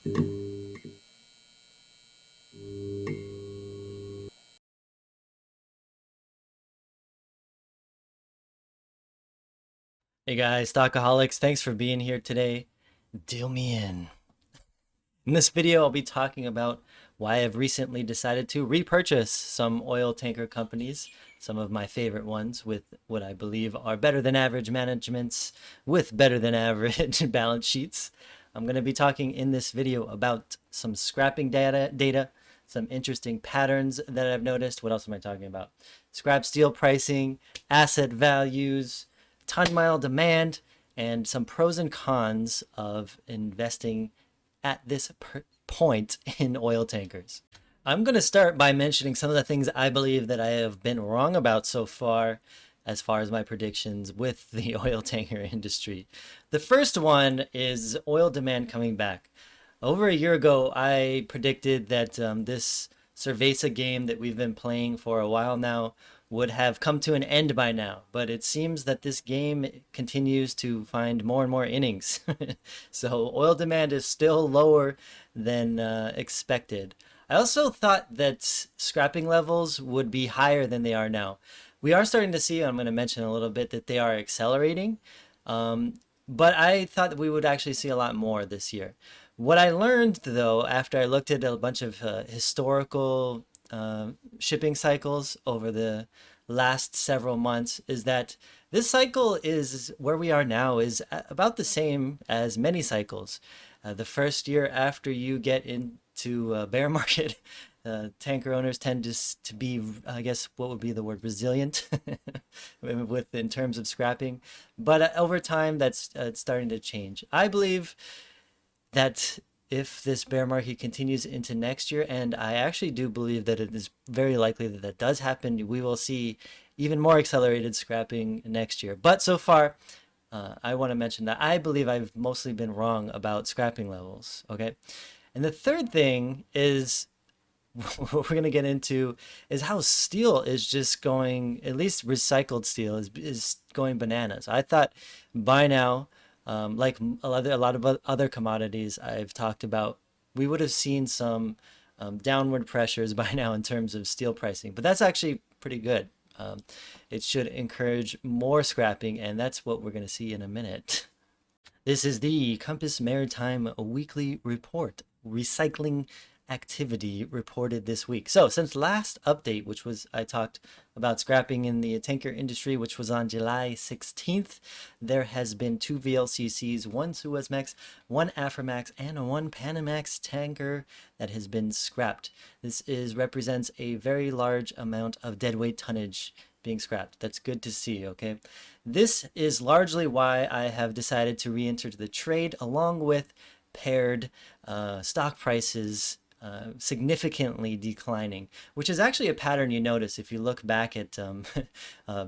Hey guys, Stockaholics, thanks for being here today. Deal me in. In this video, I'll be talking about why I've recently decided to repurchase some oil tanker companies, some of my favorite ones with what I believe are better than average managements with better than average balance sheets. I'm going to be talking in this video about some scrapping data, some interesting patterns that I've noticed. What else am I talking about? Scrap steel pricing, asset values, ton mile demand, and some pros and cons of investing at this point in oil tankers. I'm going to start by mentioning some of the things I believe that I have been wrong about so far as my predictions with the oil tanker industry. The first one is oil demand coming back. Over a year ago, I predicted that this Cerveza game that we've been playing for a while now would have come to an end by now, but it seems that this game continues to find more and more innings. So oil demand is still lower than expected. I also thought that scrapping levels would be higher than they are now. We are starting to see, I'm going to mention a little bit, that they are accelerating. Um, but I thought that we would actually see a lot more this year. What I learned, though, after I looked at a bunch of historical shipping cycles over the last several months, is that this cycle is where we are now is about the same as many cycles. The first year after you get into a bear market, tanker owners tend to be, I guess, what would be the word, resilient with in terms of scrapping. But over time, that's it's starting to change. I believe that if this bear market continues into next year, and I actually do believe that it is very likely that that does happen, we will see even more accelerated scrapping next year. But so far, I want to mention that I believe I've mostly been wrong about scrapping levels. Okay. And the third thing is what we're going to get into is how steel is just going, at least recycled steel is going bananas. I thought by now, like a lot of other commodities I've talked about, we would have seen some downward pressures by now in terms of steel pricing, but that's actually pretty good. Um, it should encourage more scrapping, and that's what we're going to see in a minute. This is the Compass Maritime Weekly Report, recycling activity reported this week. So since last update, which was I talked about scrapping in the tanker industry, which was on July 16th, there has been 2 VLCCs, 1 Suezmax, 1 Aframax, and 1 Panamax tanker that has been scrapped. This represents a very large amount of deadweight tonnage being scrapped. That's good to see, okay? This is largely why I have decided to re-enter the trade along with paired stock prices significantly declining, which is actually a pattern you notice if you look back at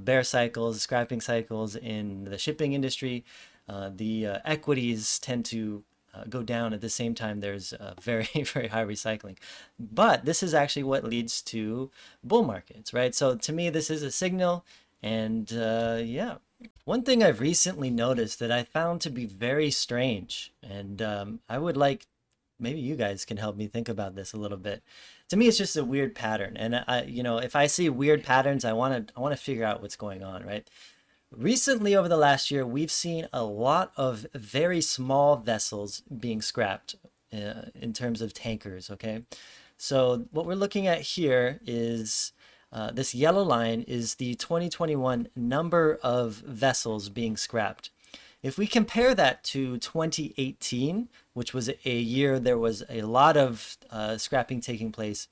bear cycles, scrapping cycles in the shipping industry. The equities tend to go down at the same time there's very, very high recycling. But this is actually what leads to bull markets, right? So to me, this is a signal. And yeah, one thing I've recently noticed that I found to be very strange, and I would like maybe you guys can help me think about this a little bit. To me, it's just a weird pattern, and if I see weird patterns, I want to figure out what's going on, right? Recently, over the last year, we've seen a lot of very small vessels being scrapped in terms of tankers, okay? So what we're looking at here is this yellow line is the 2021 number of vessels being scrapped. If we compare that to 2018, which was a year there was a lot of scrapping taking place,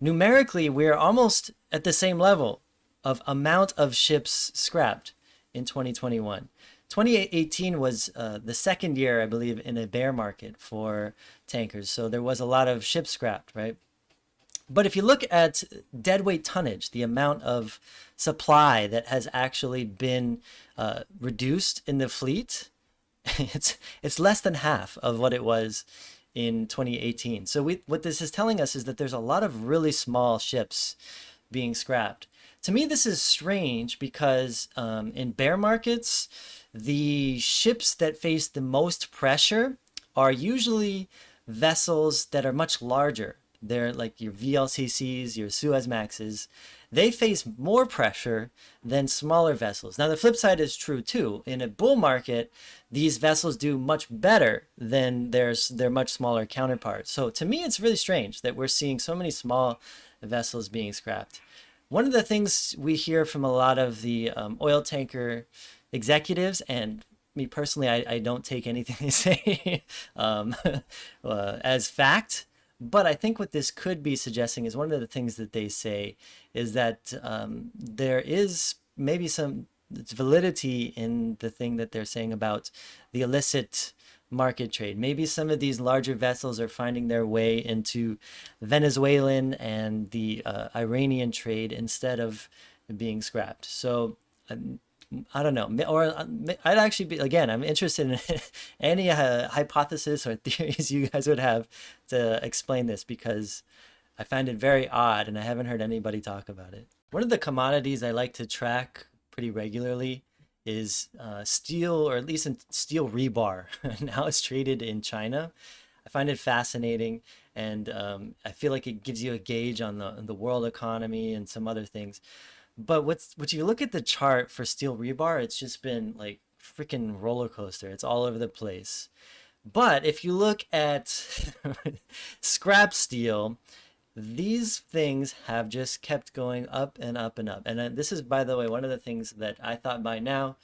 numerically we're almost at the same level of amount of ships scrapped in 2021. 2018 was the second year, I believe, in a bear market for tankers. So there was a lot of ships scrapped, right? But if you look at deadweight tonnage, the amount of supply that has actually been reduced in the fleet, it's less than half of what it was in 2018. So what this is telling us is that there's a lot of really small ships being scrapped. To me, this is strange because in bear markets, the ships that face the most pressure are usually vessels that are much larger. They're like your VLCCs, your Suezmaxes. They face more pressure than smaller vessels. Now, the flip side is true too. In a bull market, these vessels do much better than their much smaller counterparts. So to me, it's really strange that we're seeing so many small vessels being scrapped. One of the things we hear from a lot of the oil tanker executives, and me personally, I don't take anything they say um, as fact. But I think what this could be suggesting is one of the things that they say is that there is maybe some validity in the thing that they're saying about the illicit market trade. Maybe some of these larger vessels are finding their way into Venezuelan and the Iranian trade instead of being scrapped. So I don't know. Or I'd actually be, again, I'm interested in any hypothesis or theories you guys would have to explain this because I find it very odd and I haven't heard anybody talk about it. One of the commodities I like to track pretty regularly is steel, or at least in steel rebar. Now it's traded in China. I find it fascinating, and I feel like it gives you a gauge on the world economy and some other things. But what you look at the chart for steel rebar, it's just been like freaking roller coaster. It's all over the place. But if you look at scrap steel, these things have just kept going up and up and up. And this is, by the way, one of the things that I thought by now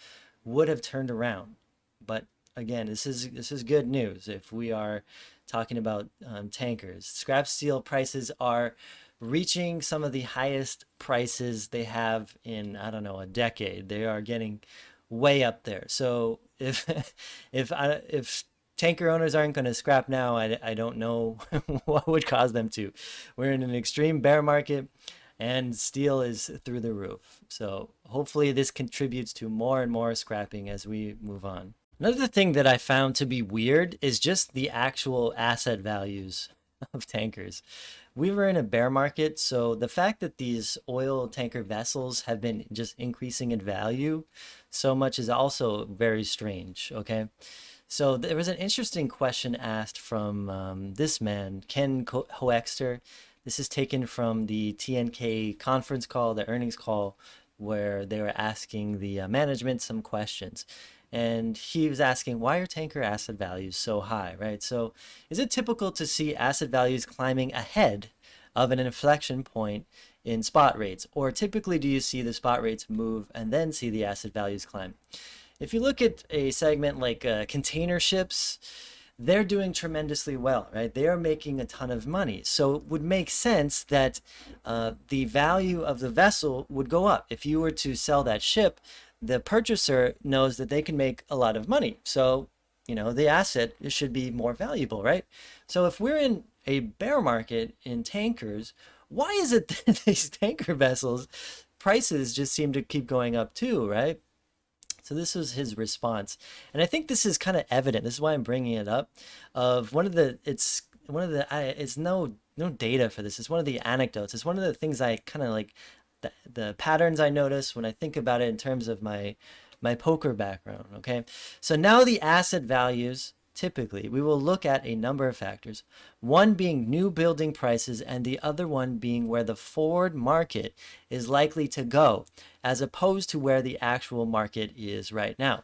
would have turned around. But again, this is good news if we are talking about tankers. Scrap steel prices are reaching some of the highest prices they have in, I don't know, a decade. They are getting way up there. So if if tanker owners aren't going to scrap now, I don't know what would cause them to. We're in an extreme bear market and steel is through the roof. So hopefully this contributes to more and more scrapping as we move on. Another thing that I found to be weird is just the actual asset values of tankers. We were in a bear market, so the fact that these oil tanker vessels have been just increasing in value so much is also very strange, okay? So there was an interesting question asked from this man, Ken Hoexter. This is taken from the TNK conference call, the earnings call, where they were asking the management some questions. And he was asking, why are tanker asset values so high, right? So is it typical to see asset values climbing ahead of an inflection point in spot rates? Or typically do you see the spot rates move and then see the asset values climb? If you look at a segment like container ships, they're doing tremendously well, right? They are making a ton of money. So it would make sense that the value of the vessel would go up. If you were to sell that ship, the purchaser knows that they can make a lot of money. So, you know, the asset should be more valuable, right? So if we're in a bear market in tankers, why is it that these tanker vessels prices just seem to keep going up too, right? So this was his response. And I think this is kind of evident. This is why I'm bringing it up. Of one of the, it's one of the, it's no data for this. It's one of the anecdotes. It's one of the things I kind of like, the patterns I notice when I think about it in terms of my poker background, okay? So now the asset values, typically, we will look at a number of factors, one being new building prices and the other one being where the forward market is likely to go, as opposed to where the actual market is right now.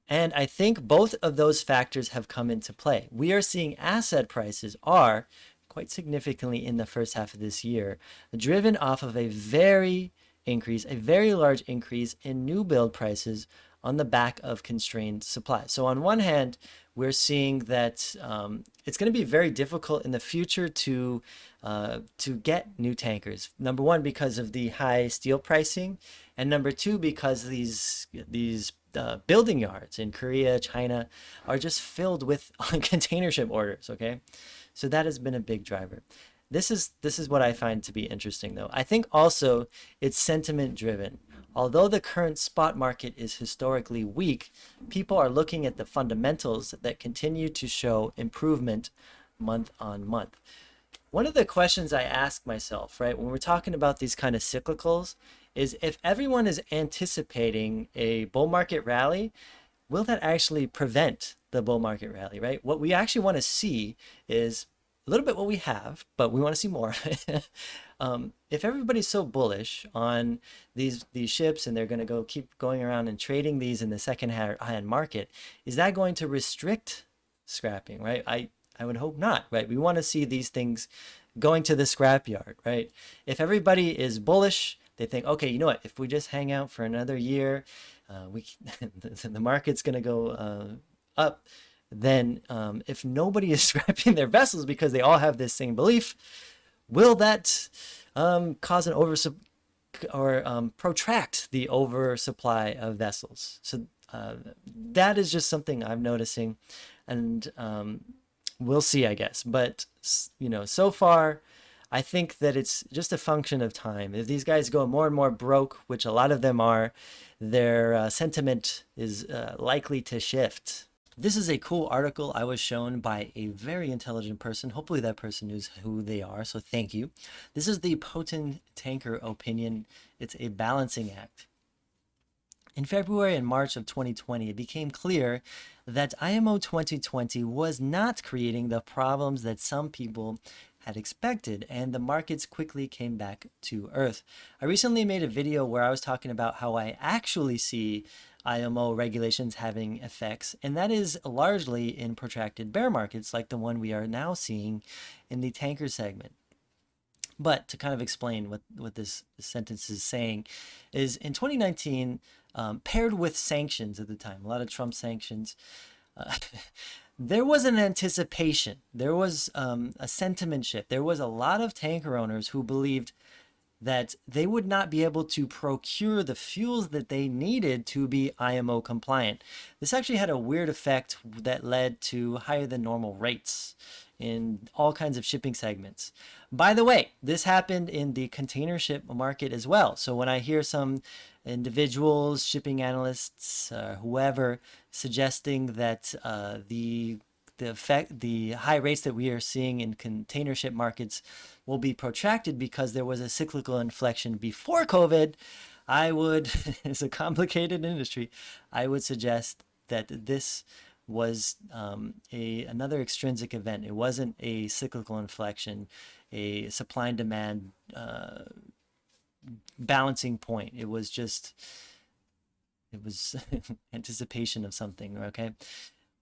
And I think both of those factors have come into play. We are seeing asset prices are quite significantly in the first half of this year, driven off of a very large increase in new build prices on the back of constrained supply. So on one hand, we're seeing that it's going to be very difficult in the future to get new tankers. Number one, because of the high steel pricing, and number two, because these building yards in Korea, China, are just filled with container ship orders. Okay, so that has been a big driver. This is what I find to be interesting, though. I think also it's sentiment driven. Although the current spot market is historically weak, people are looking at the fundamentals that continue to show improvement month on month. One of the questions I ask myself, right, when we're talking about these kind of cyclicals, is if everyone is anticipating a bull market rally, will that actually prevent the bull market rally, right? What we actually want to see is a little bit what we have, but we want to see more. If everybody's so bullish on these ships and they're going to go keep going around and trading these in the second hand market, is that going to restrict scrapping, right? I would hope not, right? We want to see these things going to the scrapyard, right? If everybody is bullish, they think, okay, you know what? If we just hang out for another year, we the market's going to go up. Then, if nobody is scrapping their vessels because they all have this same belief, will that cause an or protract the oversupply of vessels? So that is just something I'm noticing, and we'll see, I guess. But so far, I think that it's just a function of time. If these guys go more and more broke, which a lot of them are, their sentiment is likely to shift. This is a cool article I was shown by a very intelligent person. Hopefully that person knows who they are, so thank you. This is the Potent Tanker opinion. It's a balancing act. In February and March of 2020, it became clear that IMO 2020 was not creating the problems that some people had expected, and the markets quickly came back to earth. I recently made a video where I was talking about how I actually see IMO regulations having effects, and that is largely in protracted bear markets like the one we are now seeing in the tanker segment. But to kind of explain what this sentence is saying is in 2019, paired with sanctions at the time, a lot of Trump sanctions, there was an anticipation. There was a sentiment shift. There was a lot of tanker owners who believed that they would not be able to procure the fuels that they needed to be IMO compliant. This actually had a weird effect that led to higher than normal rates in all kinds of shipping segments. By the way, this happened in the container ship market as well. So when I hear some individuals, shipping analysts, whoever, suggesting that the high rates that we are seeing in container ship markets will be protracted because there was a cyclical inflection before COVID, I would, it's a complicated industry, I would suggest that this was another extrinsic event. It wasn't a cyclical inflection, a supply and demand balancing point. It was anticipation of something, okay?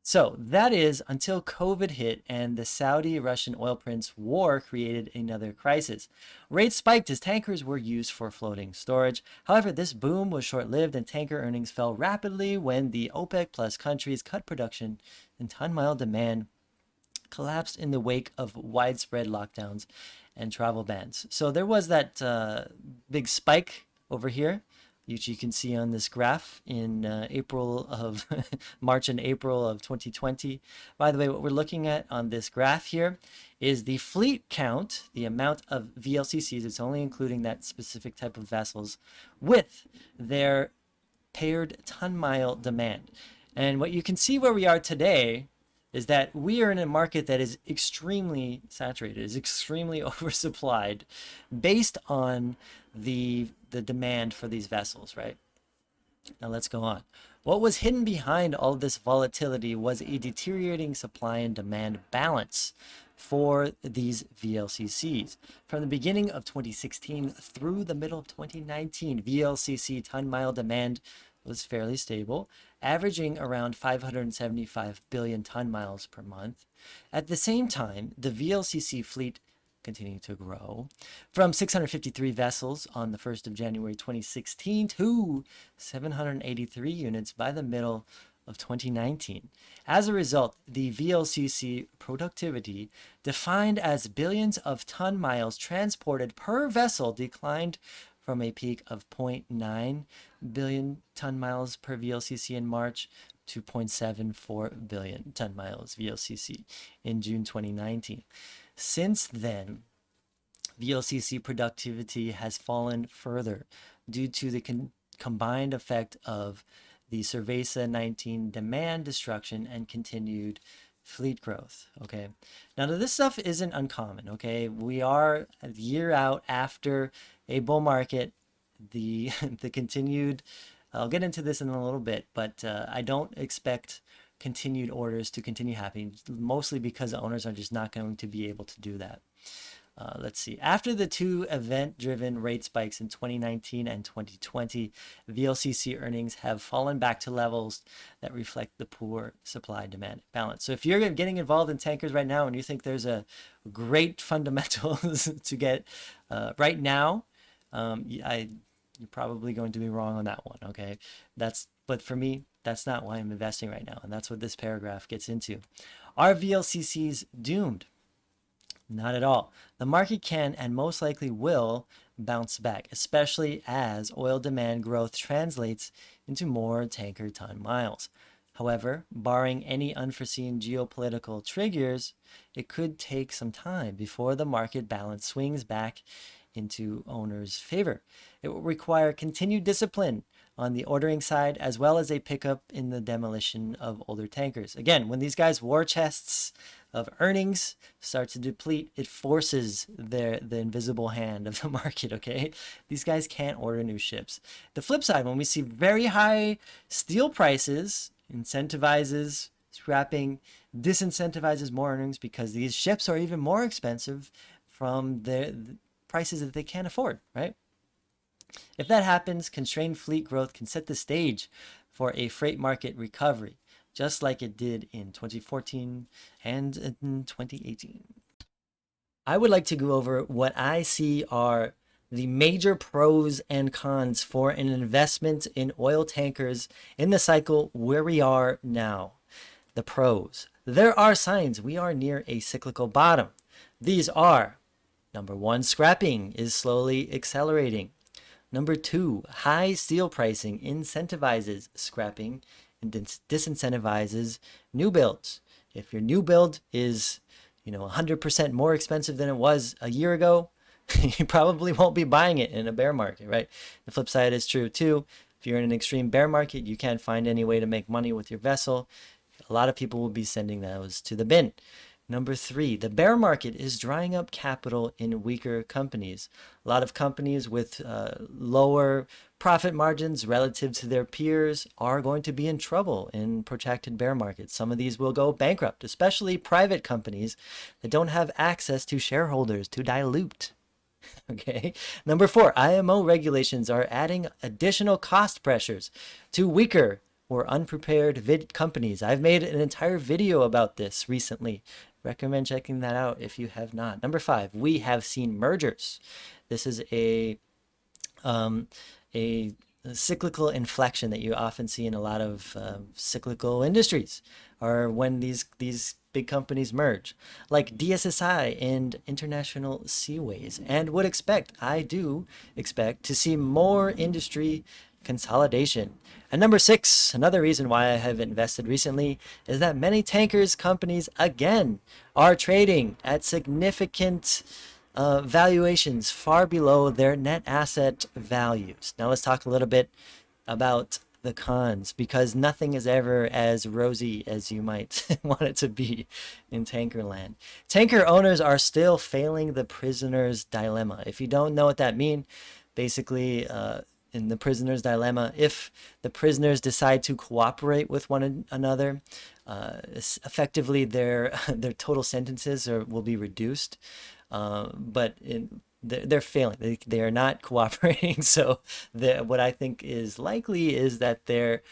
So that is until COVID hit and the Saudi-Russian oil prince war created another crisis. Rates spiked as tankers were used for floating storage. However, this boom was short-lived and tanker earnings fell rapidly when the OPEC plus countries cut production and ton-mile demand collapsed in the wake of widespread lockdowns and travel bans. So there was that big spike over here, which you can see on this graph in March and April of 2020. By the way, what we're looking at on this graph here is the fleet count, the amount of VLCCs, it's only including that specific type of vessels, with their paired ton-mile demand. And what you can see where we are today is that we are in a market that is extremely saturated, is extremely oversupplied based on the demand for these vessels, right? Now let's go on. What was hidden behind all of this volatility was a deteriorating supply and demand balance for these VLCCs. From the beginning of 2016 through the middle of 2019, VLCC ton-mile demand was fairly stable, averaging around 575 billion ton-miles per month. At the same time, the VLCC fleet continuing to grow from 653 vessels on the 1st of January 2016 to 783 units by the middle of 2019. As a result, the VLCC productivity, defined as billions of ton miles transported per vessel, declined from a peak of 0.9 billion ton miles per VLCC in March to 0.74 billion ton miles VLCC in June 2019. Since then, VLCC productivity has fallen further due to the combined effect of the Cerveza 19 demand destruction and continued fleet growth. Okay, now this stuff isn't uncommon. Okay, we are a year out after a bull market. The continued, I'll get into this in a little bit, but I don't expect continued orders to continue happening, mostly because the owners are just not going to be able to do that. Let's see. After the two event-driven rate spikes in 2019 and 2020, VLCC earnings have fallen back to levels that reflect the poor supply-demand balance. So if you're getting involved in tankers right now and you think there's a great fundamentals to get right now, you're probably going to be wrong on that one. Okay, but for me, that's not why I'm investing right now, and that's what this paragraph gets into. Are VLCCs doomed? Not at all. The market can and most likely will bounce back, especially as oil demand growth translates into more tanker ton miles. However, barring any unforeseen geopolitical triggers, it could take some time before the market balance swings back into owners' favor. It will require continued discipline on the ordering side, as well as a pickup in the demolition of older tankers. Again, when these guys' war chests of earnings start to deplete, it forces the invisible hand of the market, okay? These guys can't order new ships. The flip side, when we see very high steel prices, incentivizes scrapping, disincentivizes more earnings because these ships are even more expensive from the prices that they can't afford, right? If that happens, constrained fleet growth can set the stage for a freight market recovery, just like it did in 2014 and in 2018. I would like to go over what I see are the major pros and cons for an investment in oil tankers in the cycle where we are now. The pros. There are signs we are near a cyclical bottom. These are: number one, scrapping is slowly accelerating. Number two, high steel pricing incentivizes scrapping and disincentivizes new builds. If your new build is, 100% more expensive than it was a year ago, you probably won't be buying it in a bear market, right? The flip side is true too. If you're in an extreme bear market, you can't find any way to make money with your vessel. A lot of people will be sending those to the bin. Number three, the bear market is drying up capital in weaker companies. A lot of companies with lower profit margins relative to their peers are going to be in trouble in protracted bear markets. Some of these will go bankrupt, especially private companies that don't have access to shareholders to dilute. Okay. Number four, IMO regulations are adding additional cost pressures to weaker or unprepared companies. I've made an entire video about this recently. Recommend checking that out if you have not. Number five, we have seen mergers. This is a cyclical inflection that you often see in a lot of cyclical industries, or when these big companies merge, like DSSI and International Seaways, and I do expect to see more industry consolidation. And number six, another reason why I have invested recently, is that many tankers companies again are trading at significant valuations far below their net asset values. Now let's talk a little bit about the cons, because nothing is ever as rosy as you might want it to be in tanker land. Tanker owners are still failing the prisoner's dilemma. If you don't know what that means, basically in the prisoner's dilemma, if the prisoners decide to cooperate with one another, effectively their total sentences will be reduced. But they're failing. They are not cooperating. So what I think is likely is that their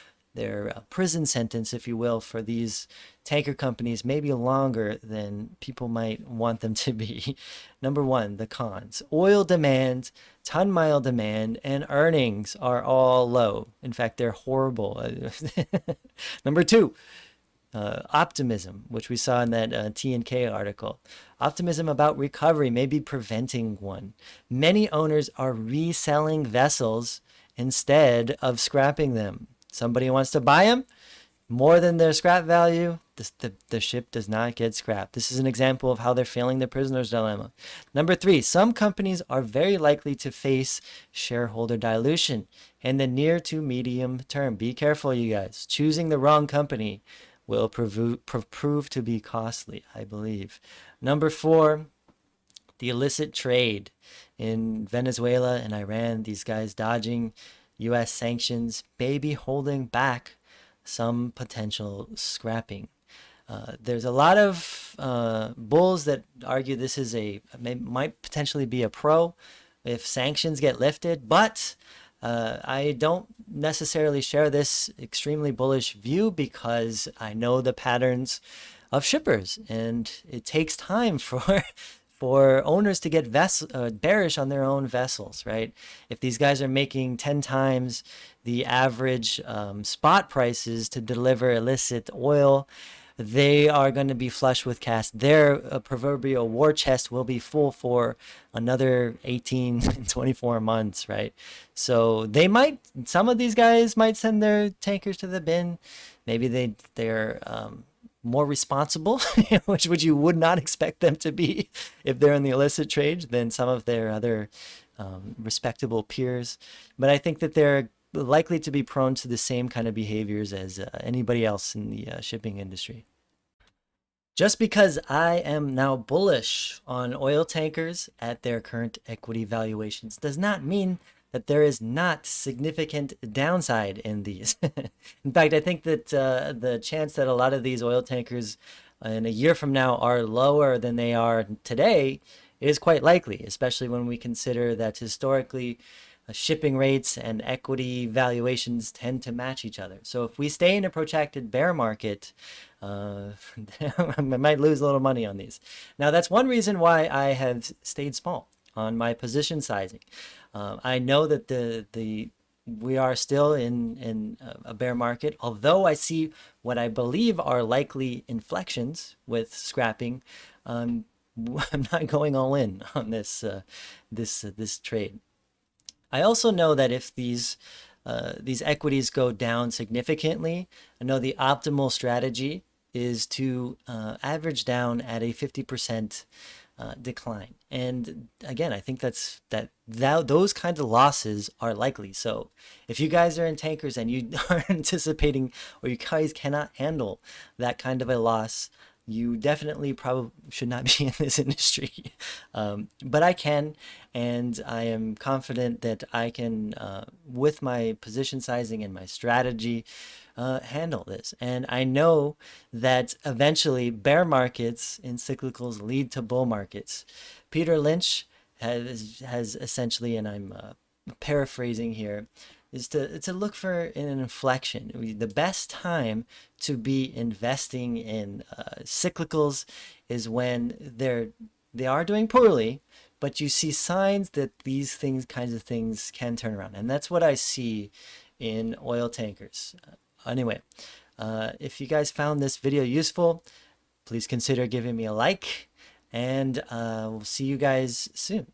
prison sentence, if you will, for these tanker companies may be longer than people might want them to be. Number one, the cons. Oil demand, ton mile demand, and earnings are all low. In fact, they're horrible. Number two, optimism, which we saw in that T&K article. Optimism about recovery may be preventing one. Many owners are reselling vessels instead of scrapping them. Somebody wants to buy them more than their scrap value, the ship does not get scrapped. This is an example of how they're failing the prisoner's dilemma. Number three, some companies are very likely to face shareholder dilution in the near to medium term. Be careful, you guys. Choosing the wrong company will prove to be costly, I believe. Number four, the illicit trade in Venezuela and Iran. These guys dodging U.S. sanctions may be holding back some potential scrapping. There's a lot of bulls that argue this is might potentially be a pro if sanctions get lifted, but I don't necessarily share this extremely bullish view because I know the patterns of shippers, and it takes time for for owners to get bearish on their own vessels, right? If these guys are making 10 times the average spot prices to deliver illicit oil, they are going to be flush with cash. Their proverbial war chest will be full for another 18, 24 months, right? So some of these guys might send their tankers to the bin. Maybe they're more responsible, which you would not expect them to be if they're in the illicit trade than some of their other respectable peers. But I think that they're likely to be prone to the same kind of behaviors as anybody else in the shipping industry. Just because I am now bullish on oil tankers at their current equity valuations does not mean that there is not significant downside in these. In fact, I think that the chance that a lot of these oil tankers in a year from now are lower than they are today is quite likely, especially when we consider that historically shipping rates and equity valuations tend to match each other. So if we stay in a protracted bear market, I might lose a little money on these. Now, that's one reason why I have stayed small on my position sizing. I know that we are still in a bear market, although I see what I believe are likely inflections with scrapping. I'm not going all in on this trade. I also know that if these equities go down significantly, I know the optimal strategy is to average down at a 50% decline. And again, I think those kinds of losses are likely. So if you guys are in tankers and you are anticipating, or you guys cannot handle that kind of a loss, you definitely probably should not be in this industry. But I can, and I am confident that I can, with my position sizing and my strategy, handle this. And I know that eventually bear markets in cyclicals lead to bull markets. Peter Lynch has essentially, and I'm paraphrasing here, is to look for an inflection. The best time to be investing in cyclicals is when they are doing poorly, but you see signs that these kinds of things can turn around, and that's what I see in oil tankers. Anyway, if you guys found this video useful, please consider giving me a like, and we'll see you guys soon.